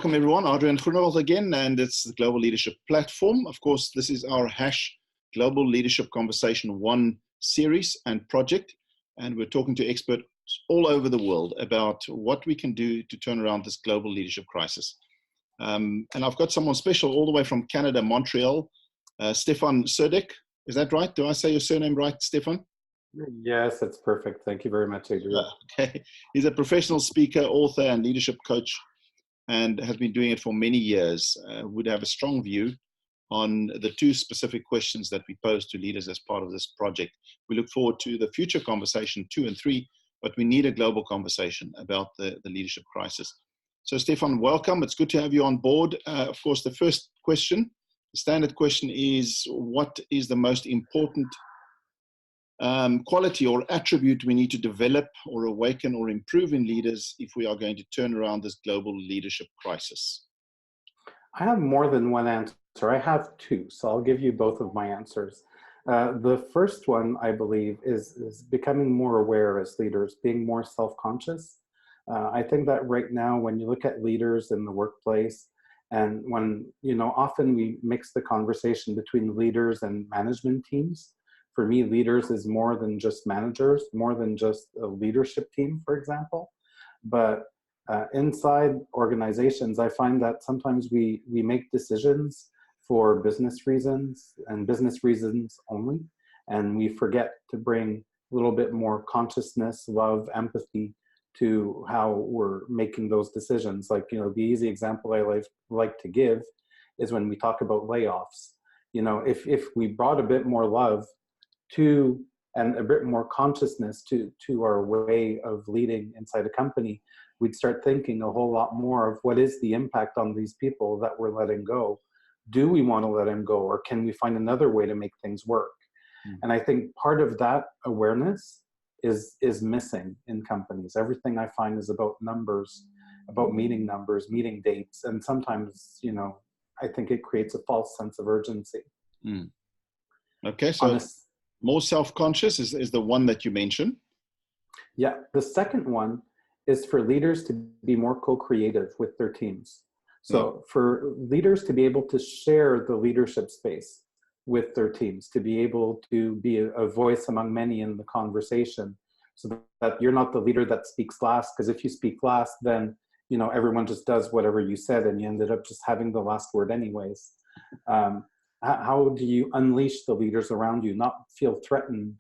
Welcome everyone, Adrian Groenewald again, and it's the Global Leadership Platform. Of course, this is our Global Leadership Conversation 1 series and project, and we're talking to experts all over the world about what we can do to turn around this global leadership crisis. And I've got someone special all the way from Canada, Montreal, Steffan Surdek. Is that right? Do I say your surname right, Steffan? Yes, that's perfect. Thank you very much, Adrian. Okay. He's a professional speaker, author, and leadership coach, and has been doing it for many years. Would have a strong view on the two specific questions that we pose to leaders as part of this project. We look forward to the future conversation 2 and 3, but we need a global conversation about the leadership crisis. So Steffan, welcome. It's good to have you on board. Of course, the first question, the standard question is, what is the most important quality or attribute we need to develop or awaken or improve in leaders if we are going to turn around this global leadership crisis? I have more than one answer. I have two, so I'll give you both of my answers. The first one, I believe, is becoming more aware as leaders, being more self-conscious. I think that right now, when you look at leaders in the workplace, and when, often we mix the conversation between leaders and management teams. For me, leaders is more than just managers, more than just a leadership team, for example. But inside organizations, I find that sometimes we make decisions for business reasons and business reasons only. And we forget to bring a little bit more consciousness, love, empathy to how we're making those decisions. Like, the easy example I like to give is when we talk about layoffs. If we brought a bit more love and a bit more consciousness to our way of leading inside a company, we'd start thinking a whole lot more of what is the impact on these people that we're letting go. Do we want to let them go, or can we find another way to make things work? And I think part of that awareness is missing in companies. Everything I find is about numbers, about meeting numbers, meeting dates, and sometimes, I think it creates a false sense of urgency. Okay, so more self-conscious is the one that you mentioned. Yeah, the second one is for leaders to be more co-creative with their teams. So for leaders to be able to share the leadership space with their teams, to be able to be a voice among many in the conversation, so that you're not the leader that speaks last, because if you speak last, then everyone just does whatever you said and you ended up just having the last word anyways. How do you unleash the leaders around you, not feel threatened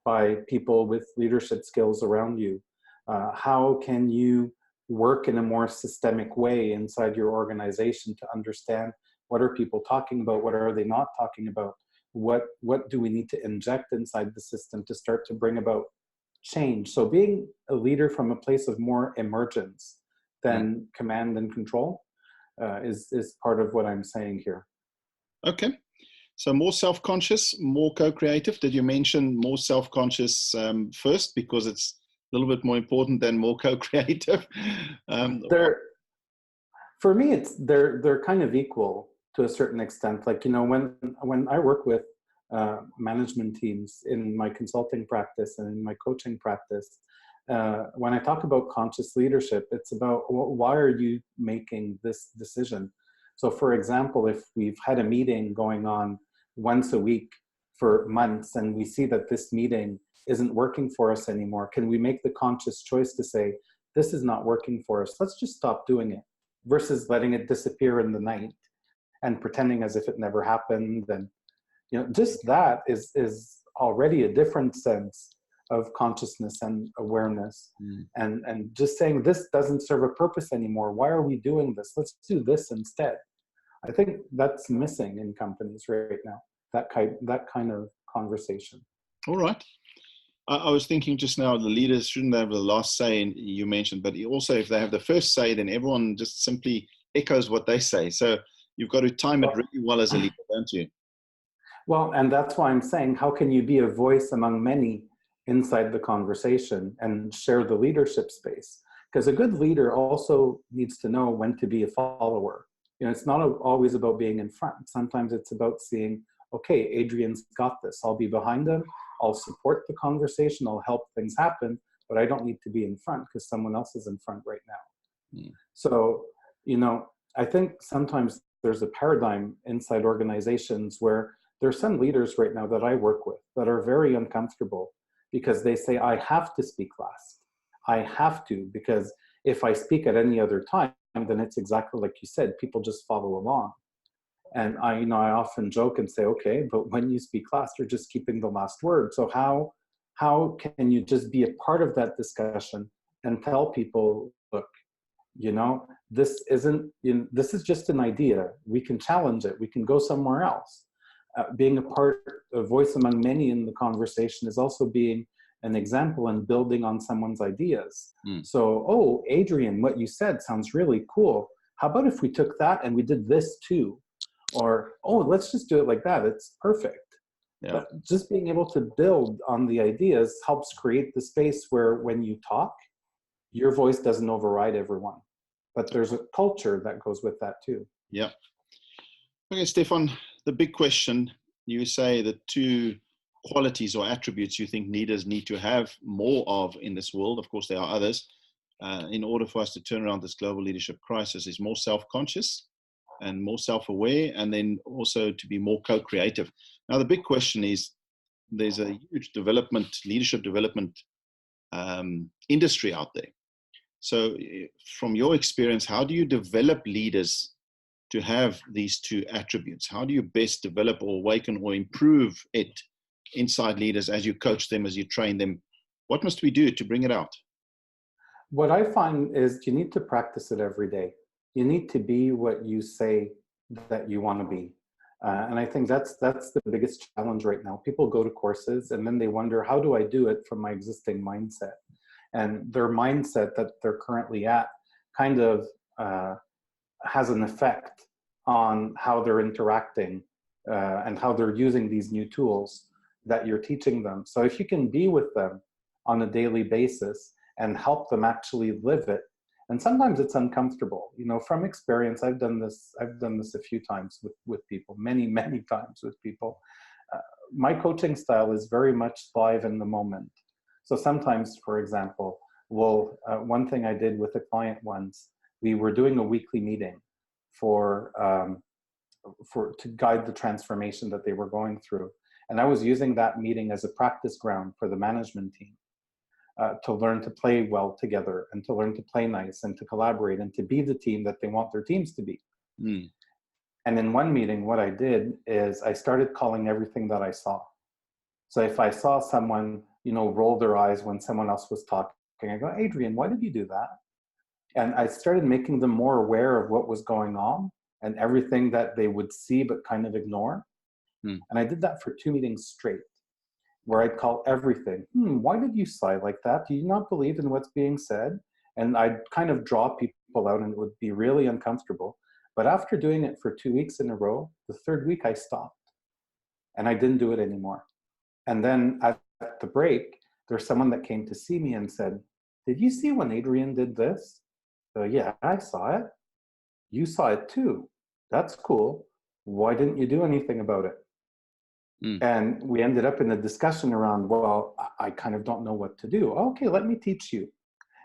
by people with leadership skills around you? How can you work in a more systemic way inside your organization to understand what are people talking about, what are they not talking about, what do we need to inject inside the system to start to bring about change? So being a leader from a place of more emergence than command and control is part of what I'm saying here. Okay. So more self-conscious, more co-creative. Did you mention more self-conscious first, because it's a little bit more important than more co-creative? For me, they're kind of equal to a certain extent. Like, when I work with management teams in my consulting practice and in my coaching practice, when I talk about conscious leadership, it's about why are you making this decision? So for example, if we've had a meeting going on once a week for months and we see that this meeting isn't working for us anymore, can we make the conscious choice to say, this is not working for us, let's just stop doing it, versus letting it disappear in the night and pretending as if it never happened? And just that is already a different sense of consciousness and awareness. And just saying, this doesn't serve a purpose anymore, why are we doing this, let's do this instead. I think that's missing in companies right now, that kind of conversation. All right. I was thinking just now, the leaders shouldn't have the last say, you mentioned, but also if they have the first say, then everyone just simply echoes what they say. So you've got to time it really well as a leader, don't you? Well, and that's why I'm saying, how can you be a voice among many inside the conversation and share the leadership space? Because a good leader also needs to know when to be a follower. It's not always about being in front. Sometimes it's about seeing, okay, Adrian's got this. I'll be behind him. I'll support the conversation. I'll help things happen, but I don't need to be in front because someone else is in front right now. So, I think sometimes there's a paradigm inside organizations where there's some leaders right now that I work with that are very uncomfortable because they say, I have to speak last. I have to, because if I speak at any other time, then it's exactly like you said, people just follow along. And I often joke and say, okay, but when you speak last, you're just keeping the last word. So how can you just be a part of that discussion and tell people, look, this this is just an idea. We can challenge it. We can go somewhere else. Being a voice among many in the conversation is also being an example and building on someone's ideas. So, oh, Adrian, what you said sounds really cool. How about if we took that and we did this too? Or, oh, let's just do it like that. It's perfect. Yeah. But just being able to build on the ideas helps create the space where when you talk, your voice doesn't override everyone. But there's a culture that goes with that too. Yeah. Okay, Steffan, the big question, you say the two qualities or attributes you think leaders need to have more of in this world. Of course, there are others. In order for us to turn around this global leadership crisis, is more self-conscious and more self-aware, and then also to be more co-creative. Now, the big question is, there's a huge leadership development industry out there. So from your experience, how do you develop leaders to have these two attributes? How do you best develop or awaken or improve it inside leaders as you coach them, as you train them? What must we do to bring it out? What I find is you need to practice it every day. You need to be what you say that you want to be. And I think that's the biggest challenge right now. People go to courses and then they wonder, how do I do it from my existing mindset? And their mindset that they're currently at kind of has an effect on how they're interacting and how they're using these new tools that you're teaching them. So if you can be with them on a daily basis and help them actually live it, and sometimes it's uncomfortable. From experience, I've done this a few times with people, many times with people. My coaching style is very much live in the moment. So sometimes, for example, one thing I did with a client once, we were doing a weekly meeting to guide the transformation that they were going through. And I was using that meeting as a practice ground for the management team to learn to play well together and to learn to play nice and to collaborate and to be the team that they want their teams to be. And in one meeting, what I did is I started calling everything that I saw. So if I saw someone, roll their eyes when someone else was talking, I go, Adrian, why did you do that? And I started making them more aware of what was going on and everything that they would see but kind of ignore. And I did that for 2 meetings straight, where I'd call everything. Why did you sigh like that? Do you not believe in what's being said? And I'd kind of draw people out and it would be really uncomfortable. But after doing it for 2 weeks in a row, the 3rd week I stopped and I didn't do it anymore. And then at the break, there's someone that came to see me and said, did you see when Adrian did this? So, yeah, I saw it. You saw it too. That's cool. Why didn't you do anything about it? And we ended up in a discussion around, well, I kind of don't know what to do. Okay, let me teach you.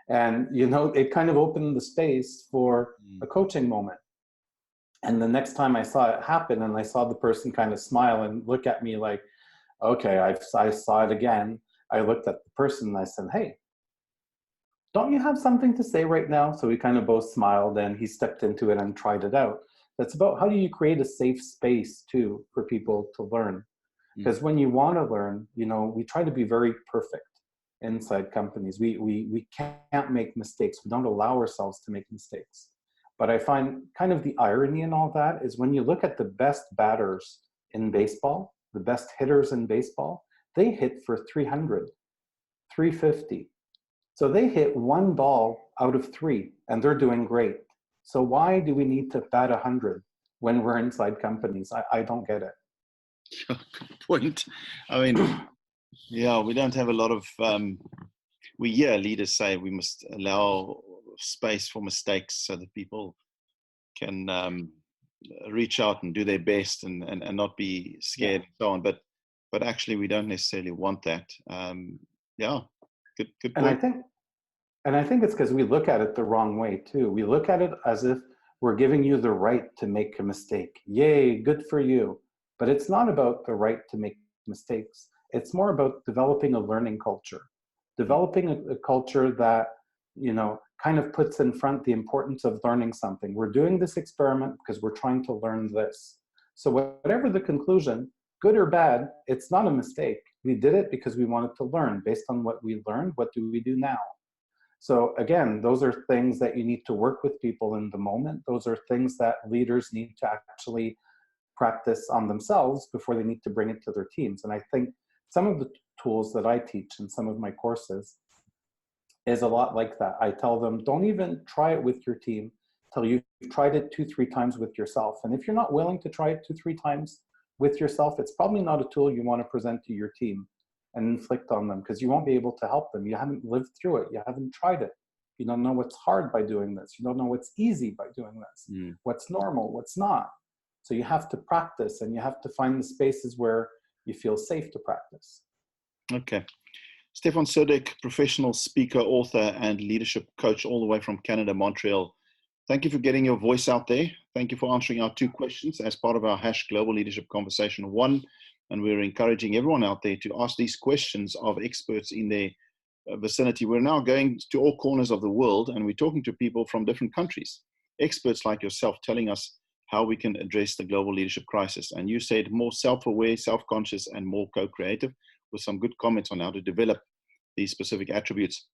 And, it kind of opened the space for a coaching moment. And the next time I saw it happen and I saw the person kind of smile and look at me like, okay, I saw it again. I looked at the person and I said, hey, don't you have something to say right now? So we kind of both smiled and he stepped into it and tried it out. That's about how do you create a safe space too for people to learn? Because when you want to learn, we try to be very perfect inside companies. We can't make mistakes. We don't allow ourselves to make mistakes. But I find kind of the irony in all that is when you look at the best batters in baseball, the best hitters in baseball, they hit for 300, 350. So they hit 1 ball out of 3 and they're doing great. So why do we need to bat 100 when we're inside companies? I don't get it. Good point. I mean, yeah, we don't have a lot of, we hear leaders say we must allow space for mistakes so that people can reach out and do their best and not be scared and so on. But actually we don't necessarily want that. Yeah, good point. And I think it's because we look at it the wrong way too. We look at it as if We're giving you the right to make a mistake. Yay, good for you. But it's not about the right to make mistakes. It's more about developing a learning culture, developing a culture that, you know, kind of puts in front the importance of learning something. We're doing this experiment because we're trying to learn this. So whatever the conclusion, good or bad, it's not a mistake. We did it because we wanted to learn. Based on what we learned, what do we do now? So again, those are things that you need to work with people in the moment. Those are things that leaders need to actually practice on themselves before they need to bring it to their teams. And I think some of the tools that I teach in some of my courses is a lot like that. I tell them, don't even try it with your team till you've tried it 2-3 times with yourself. And if you're not willing to try it 2-3 times with yourself, it's probably not a tool you want to present to your team and inflict on them, because you won't be able to help them. You haven't lived through it. You haven't tried it. You don't know what's hard by doing this. You don't know what's easy by doing this, what's normal, what's not. So you have to practice, and you have to find the spaces where you feel safe to practice. Okay. Steffan Surdek, professional speaker, author, and leadership coach all the way from Canada, Montreal. Thank you for getting your voice out there. Thank you for answering our 2 questions as part of our Global Leadership Conversation 1. And we're encouraging everyone out there to ask these questions of experts in their vicinity. We're now going to all corners of the world, and we're talking to people from different countries, experts like yourself, telling us how we can address the global leadership crisis. And you said more self-aware, self-conscious, and more co-creative, with some good comments on how to develop these specific attributes.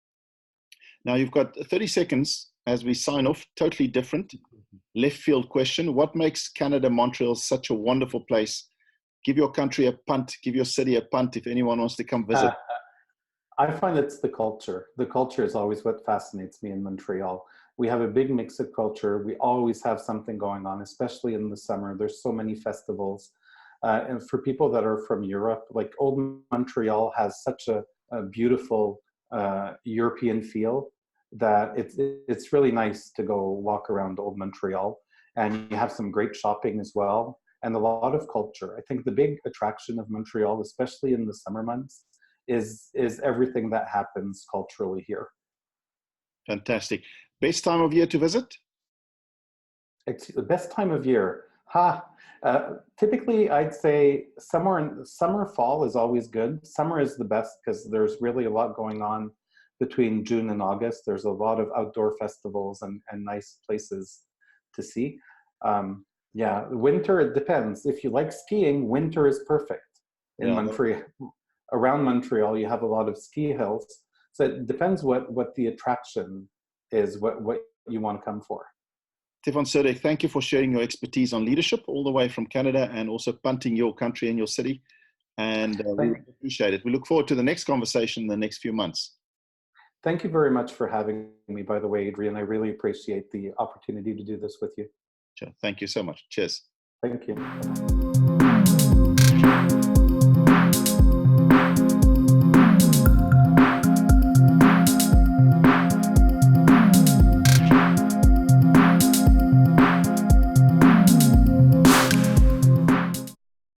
Now you've got 30 seconds as we sign off. Totally different left field question. What makes Canada, Montreal such a wonderful place? Give your country a punt, give your city a punt if anyone wants to come visit. I find it's the culture. The culture is always what fascinates me in Montreal. We have a big mix of culture. We always have something going on, especially in the summer. There's so many festivals. And for people that are from Europe, like Old Montreal has such a beautiful European feel that it's really nice to go walk around Old Montreal. And you have some great shopping as well, and a lot of culture. I think the big attraction of Montreal, especially in the summer months, is everything that happens culturally here. Fantastic. Best time of year to visit? The best time of year. Typically, I'd say summer, fall is always good. Summer is the best because there's really a lot going on between June and August. There's a lot of outdoor festivals and nice places to see. Yeah, winter, it depends. If you like skiing, winter is perfect in Montreal. Around Montreal, you have a lot of ski hills. So it depends what the attraction is, what you want to come for. Steffan Surdek, thank you for sharing your expertise on leadership all the way from Canada, and also punting your country and your city. And we appreciate it. We look forward to the next conversation in the next few months. Thank you very much for having me, by the way, Adrian. I really appreciate the opportunity to do this with you. Sure. Thank you so much. Cheers. Thank you.